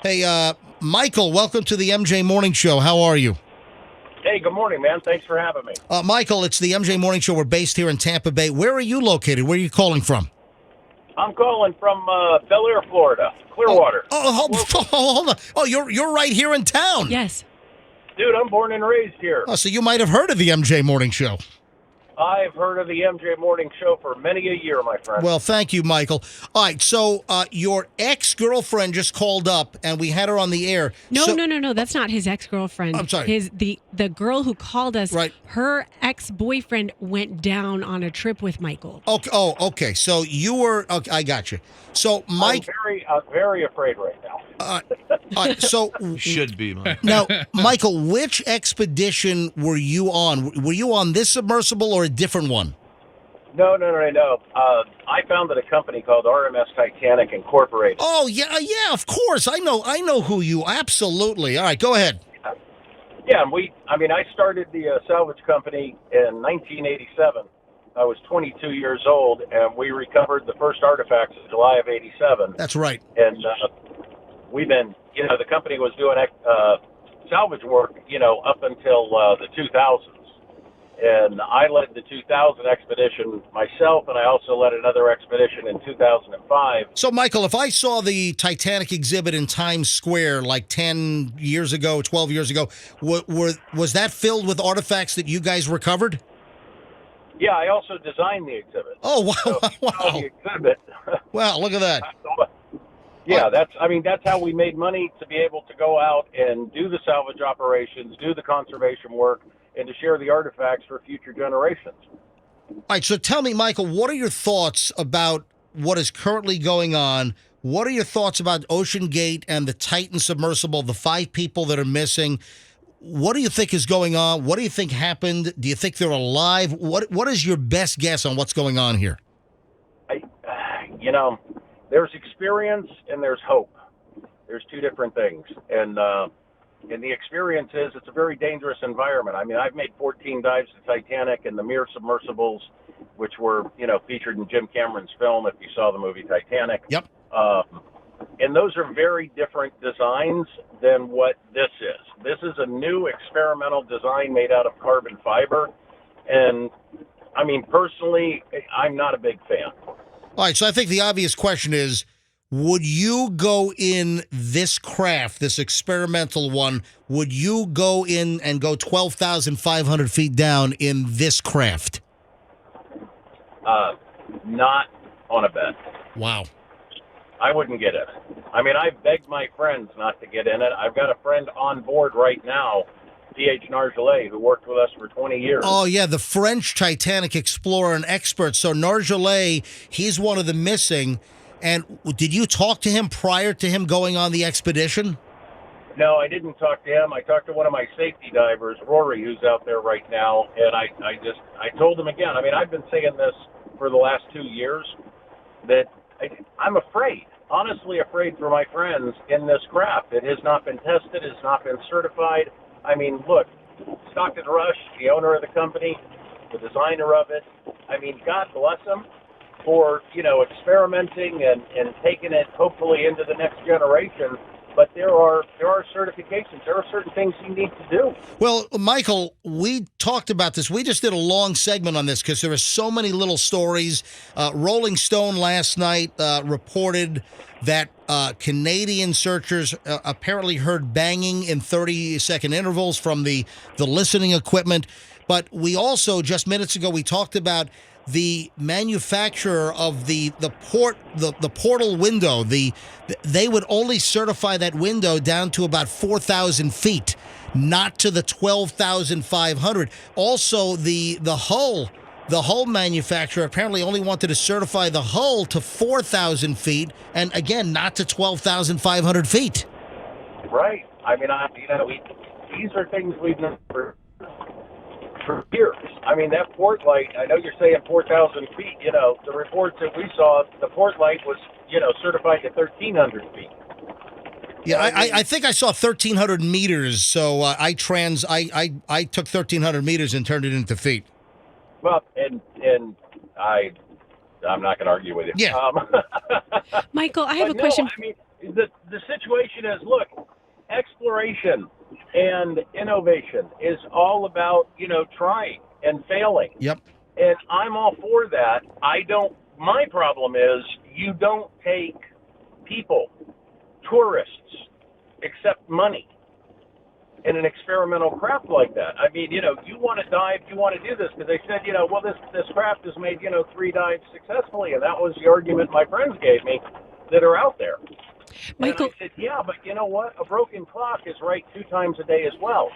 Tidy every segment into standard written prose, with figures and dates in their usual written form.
Hey, Michael, welcome to the MJ Morning Show. How are you? Hey, good morning, man. Thanks for having me. Michael, it's the MJ Morning Show. We're based here in Tampa Bay. Where are you located? Where are you calling from? I'm calling from Bel Air, Florida, Clearwater. Hold on. Oh, you're right here in town. Yes. Dude, I'm born and raised here. Oh, so you might have heard of the MJ Morning Show. I've heard of the MJ Morning Show for many a year, my friend. Well, thank you, Michael. All right, so your ex-girlfriend just called up, and we had her on the air. No. That's not his ex-girlfriend. I'm sorry. The girl who called us, right. Her ex-boyfriend went down on a trip with Michael. Okay. Oh, okay. So you were. Okay, I got you. So, Mike. I'm very afraid right now. All right, so you should be, Mike. Now, Michael, which expedition were you on? Were you on this submersible or a different one? No. I founded a company called RMS Titanic Incorporated. Oh yeah, of course. I know who you. Absolutely. All right, go ahead. Yeah, I started the salvage company in 1987. I was 22 years old, and we recovered the first artifacts in July of '87. That's right. And we've been, the company was doing salvage work, up until the 2000s. And I led the 2000 expedition myself, and I also led another expedition in 2005. So, Michael, if I saw the Titanic exhibit in Times Square like 10 years ago, 12 years ago, was that filled with artifacts that you guys recovered? Yeah, I also designed the exhibit. Oh, wow. So, wow. The exhibit. Wow, look at that. Yeah, that's how we made money, to be able to go out and do the salvage operations, do the conservation work, and to share the artifacts for future generations. All right, so tell me, Michael, what are your thoughts about what is currently going on? What are your thoughts about Ocean Gate and the Titan submersible, the 5 people that are missing? What do you think is going on? What do you think happened? Do you think they're alive? What is your best guess on what's going on here? There's experience and there's hope. There's two different things. And the experience is it's a very dangerous environment. I mean, I've made 14 dives to Titanic and the Mir submersibles, which were, featured in Jim Cameron's film, if you saw the movie Titanic. Yep. And those are very different designs than what this is. This is a new experimental design made out of carbon fiber. And, personally, I'm not a big fan. All right, so I think the obvious question is, would you go in this craft, this experimental one, would you go in and go 12,500 feet down in this craft? Not on a bet. Wow. I wouldn't get in it. I've begged my friends not to get in it. I've got a friend on board right now, P.H. Nargelet, who worked with us for 20 years. Oh, yeah, the French Titanic Explorer and expert. So Nargelet, he's one of the missing. And did you talk to him prior to him going on the expedition? No, I didn't talk to him. I talked to one of my safety divers, Rory, who's out there right now. And I told him again, I've been saying this for the last 2 years, that I'm afraid, honestly afraid for my friends in this craft. It has not been tested. It's not been certified. Look, Stockton Rush, the owner of the company, the designer of it, God bless him for, experimenting and taking it hopefully into the next generation. But there are certifications. There are certain things you need to do. Well, Michael, we talked about this. We just did a long segment on this because there are so many little stories. Rolling Stone last night reported that Canadian searchers apparently heard banging in 30-second intervals from the listening equipment. But we also, just minutes ago, we talked about the manufacturer of the portal window. They would only certify that window down to about 4,000 feet, not to the 12,500. Also, the hull manufacturer apparently only wanted to certify the hull to 4,000 feet, and again, not to 12,500 feet. Right. These are things we've known for years. That port light, I know you're saying 4,000 feet, the reports that we saw, the port light was, certified to 1,300 feet. Yeah, I think I saw 1,300 meters, so I took 1,300 meters and turned it into feet. Well, and I'm not going to argue with you. Yeah. Michael, I have a question. the situation is, look, exploration and innovation is all about, trying and failing. Yep. And I'm all for that. My problem is you don't take people, tourists, accept money in an experimental craft like that. I mean, you want to dive, you want to do this, because they said, well, this craft has made, 3 dives successfully, and that was the argument my friends gave me that are out there. Michael, And I said, yeah, but you know what? A broken clock is right 2 times a day as well.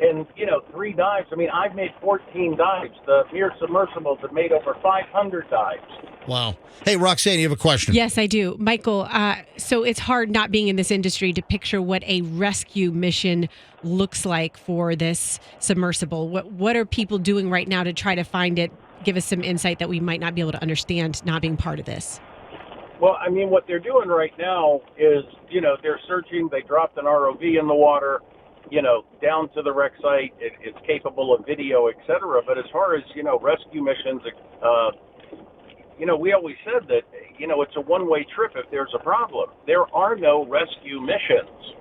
And, 3 dives. I mean, I've made 14 dives. The mere submersibles have made over 500 dives. Wow. Hey, Roxanne, you have a question? yes, I do. Michael, so it's hard not being in this industry to picture what a rescue mission looks like for this submersible. What are people doing right now to try to find it? Give us some insight that we might not be able to understand not being part of this. Well, I mean, what they're doing right now is, they're searching. They dropped an ROV in the water, down to the wreck site. It's capable of video, et cetera. But as far as, rescue missions, we always said that, it's a one-way trip if there's a problem. There are no rescue missions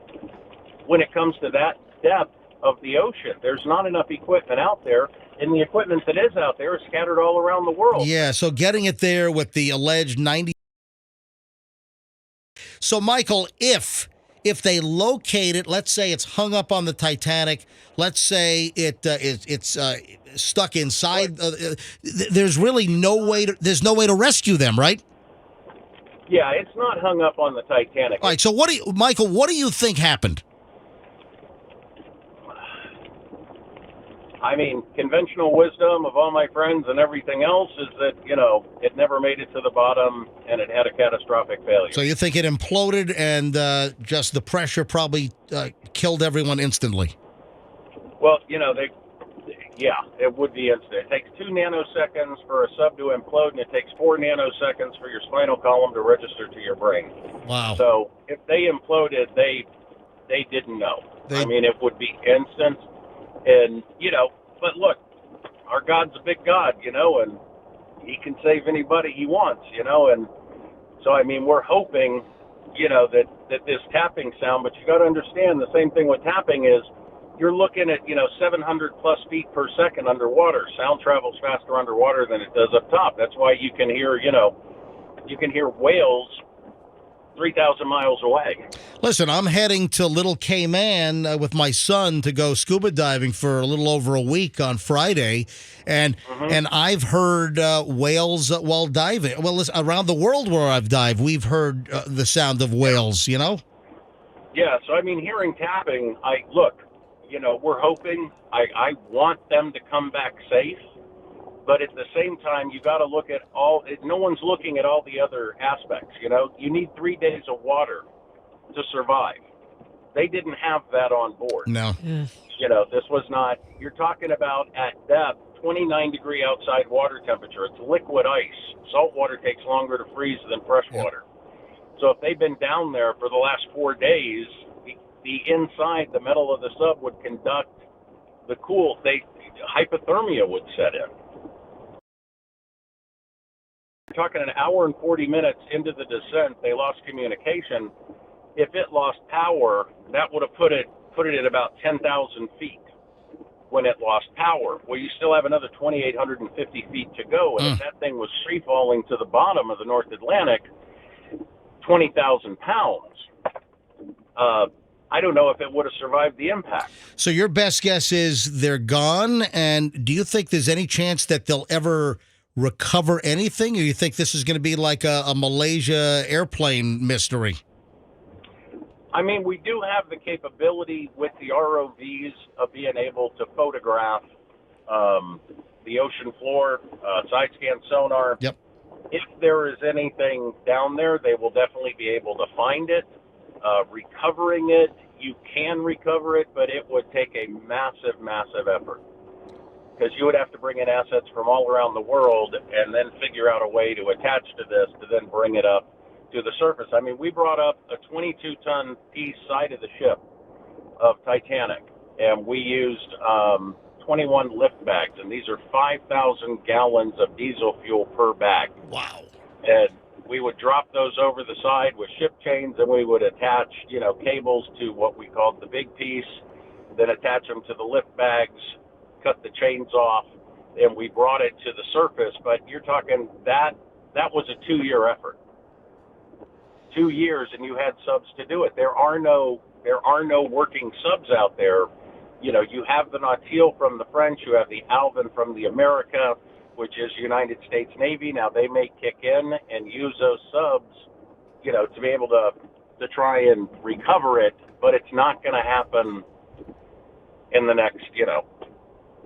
when it comes to that depth of the ocean. There's not enough equipment out there, and the equipment that is out there is scattered all around the world. Yeah, so getting it there with the alleged 90. So, Michael, if they locate it, let's say it's hung up on the Titanic, let's say it's stuck inside, there's really no way to rescue them, right? Yeah, it's not hung up on the Titanic. All right, so Michael, what do you think happened? I mean, conventional wisdom of all my friends and everything else is that, it never made it to the bottom and it had a catastrophic failure. So you think it imploded and just the pressure probably killed everyone instantly? Well, it would be instant. It takes 2 nanoseconds for a sub to implode, and it takes 4 nanoseconds for your spinal column to register to your brain. Wow. So if they imploded, they didn't know. I mean, it would be instant. And, but look, our God's a big God, and he can save anybody he wants, and so, I mean, we're hoping, that this tapping sound, but you got to understand the same thing with tapping is you're looking at, 700 plus feet per second underwater. Sound travels faster underwater than it does up top. That's why you can hear, whales 3,000 miles away. Listen, I'm heading to Little Cayman with my son to go scuba diving for a little over a week on Friday, and I've heard whales while diving. Well, listen, around the world where I've dived, we've heard the sound of whales. Yeah. So I mean, hearing tapping, we're hoping. I want them to come back safe. But at the same time, you got to look at no one's looking at all the other aspects, You need 3 days of water to survive. They didn't have that on board. No. This was not, you're talking about at depth, 29-degree outside water temperature. It's liquid ice. Salt water takes longer to freeze than fresh water. So if they've been down there for the last 4 days, the inside, the metal of the sub would conduct the hypothermia would set in. Talking an hour and 40 minutes into the descent, they lost communication. If it lost power, that would have put it at about 10,000 feet when it lost power. Well, you still have another 2,850 feet to go, and if that thing was free falling to the bottom of the North Atlantic, 20,000 pounds. I don't know if it would have survived the impact. So your best guess is they're gone, and do you think there's any chance that they'll ever recover anything, or you think this is going to be like a Malaysia airplane mystery? I mean, we do have the capability with the ROVs of being able to photograph the ocean floor, side scan sonar. Yep. If there is anything down there, they will definitely be able to find it. Recovering it, you can recover it, but it would take a massive, massive effort. Because you would have to bring in assets from all around the world and then figure out a way to attach to this to then bring it up to the surface. I mean, we brought up a 22-ton piece side of the ship of Titanic, and we used 21 lift bags, and these are 5,000 gallons of diesel fuel per bag. Wow. And we would drop those over the side with ship chains, and we would attach, cables to what we called the big piece, then attach them to the lift bags, cut the chains off, and we brought it to the surface. But you're talking that was a 2-year effort. 2 years, and you had subs to do it. There are no working subs out there. You have the Nautil from the French, you have the Alvin from the America, which is United States Navy. Now they may kick in and use those subs, to be able to try and recover it, but it's not going to happen in the next,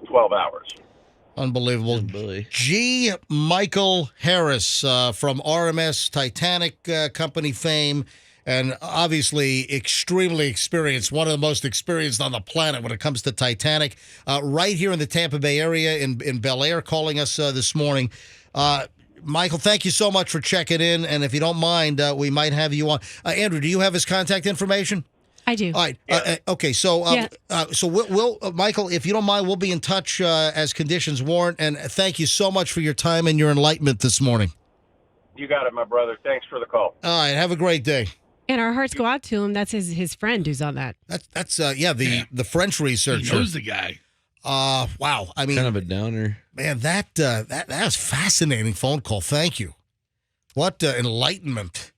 12 hours. Unbelievable. G. Michael Harris from RMS Titanic Company fame, and obviously extremely experienced, one of the most experienced on the planet when it comes to Titanic, right here in the Tampa Bay area in Bel Air, calling us this morning. Michael, thank you so much for checking in, and if you don't mind, we might have you on. Andrew, do you have his contact information? I do. All right. Okay. So, so we'll Michael, if you don't mind, we'll be in touch as conditions warrant. And thank you so much for your time and your enlightenment this morning. You got it, my brother. Thanks for the call. All right. Have a great day. And our hearts go out to him. That's his friend who's on that. That's the French researcher. He knows the guy. Wow. I mean, kind of a downer. Man, that was fascinating phone call. Thank you. What enlightenment.